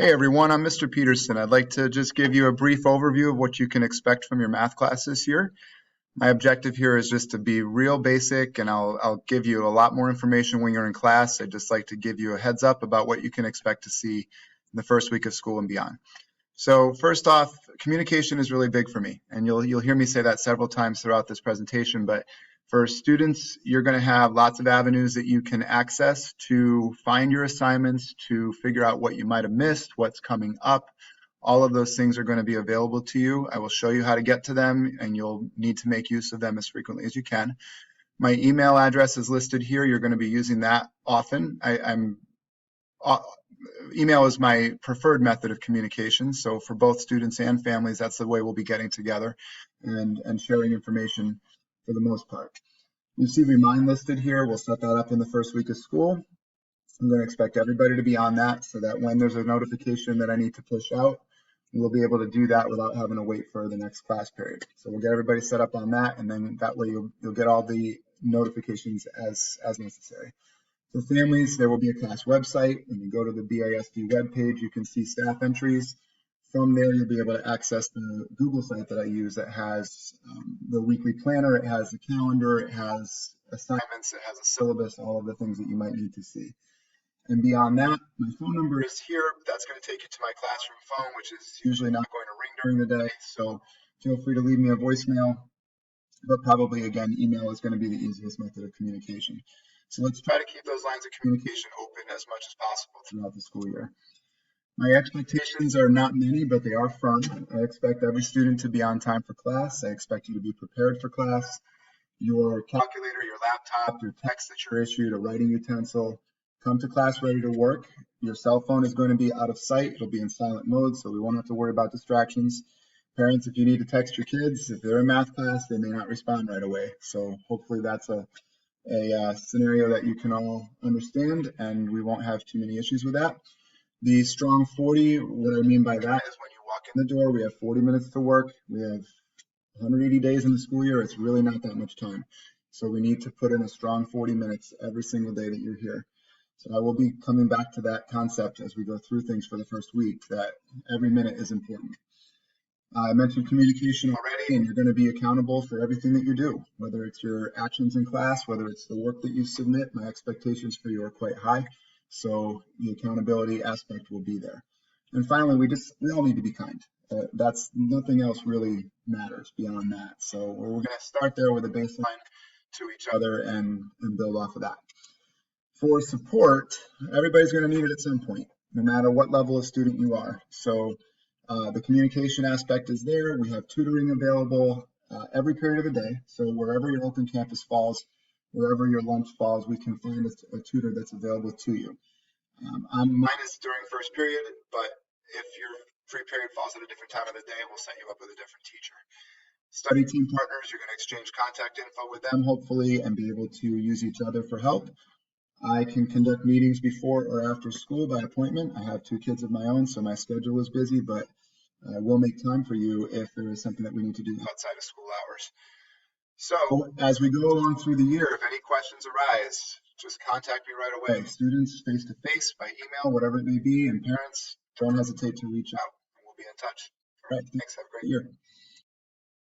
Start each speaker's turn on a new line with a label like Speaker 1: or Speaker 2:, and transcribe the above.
Speaker 1: Hey everyone, I'm Mr. Peterson. I'd like to just give you a brief overview of what you can expect from your math class this year. My objective here is just to be real basic, and I'll give you a lot more information when you're in class. I'd just like to give you a heads up about what you can expect to see in the first week of school and beyond. So first off, communication is really big for me, and you'll hear me say that several times throughout this presentation, but for students, you're going to have lots of avenues that you can access to find your assignments, to figure out what you might have missed, what's coming up. All of those things are going to be available to you. I will show you how to get to them, and you'll need to make use of them as frequently as you can. My email address is listed here. You're going to be using that often. Email is my preferred method of communication. So for both students and families, that's the way we'll be getting together and sharing information for the most part. You see Remind listed here. We'll set that up in the first week of school. I'm going to expect everybody to be on that so that when there's a notification that I need to push out, we'll be able to do that without having to wait for the next class period. So we'll get everybody set up on that, and then that way you'll get all the notifications as necessary. For families, there will be a class website. When you go to the BISD webpage, you can see staff entries. From there, you'll be able to access the Google site that I use that has the weekly planner, it has the calendar, it has assignments, it has a syllabus, all of the things that you might need to see. And beyond that, my phone number is here. That's going to take you to my classroom phone, which is usually not going to ring during the day. So feel free to leave me a voicemail, but probably, again, email is going to be the easiest method of communication. So let's try to keep those lines of communication open as much as possible throughout the school year. My expectations are not many, but they are firm. I expect every student to be on time for class. I expect you to be prepared for class. Your calculator, your laptop, your text that you're issued, a writing utensil, come to class ready to work. Your cell phone is going to be out of sight. It'll be in silent mode, so we won't have to worry about distractions. Parents, if you need to text your kids, if they're in math class, they may not respond right away. So hopefully that's a scenario that you can all understand, and we won't have too many issues with that. The strong 40, what I mean by that is when you walk in the door, we have 40 minutes to work. We have 180 days in the school year. It's really not that much time. So we need to put in a strong 40 minutes every single day that you're here. So I will be coming back to that concept as we go through things for the first week, that every minute is important. I mentioned communication already, and you're going to be accountable for everything that you do, whether it's your actions in class, whether it's the work that you submit. My expectations for you are quite high. So the accountability aspect will be there. And finally, we all need to be kind. That's nothing else really matters beyond that. So we're going to start there with a baseline to each other and build off of that. For support, everybody's going to need it at some point, no matter what level of student you are. So the communication aspect is there. We have tutoring available every period of the day. So wherever your open campus falls, wherever your lunch falls, we can find a tutor that's available to you. Mine is during first period, but if your free period falls at a different time of the day, we'll set you up with a different teacher. Study team partners, you're going to exchange contact info with them, hopefully, and be able to use each other for help. I can conduct meetings before or after school by appointment. I have 2 kids of my own, so my schedule is busy, but I will make time for you if there is something that we need to do outside of school hours. So as we go along through the year, if any questions arise, just contact me right away. Students face-to-face, by email, whatever it may be, and parents, don't hesitate to reach out, and we'll be in touch. All right, thanks. Have a great year.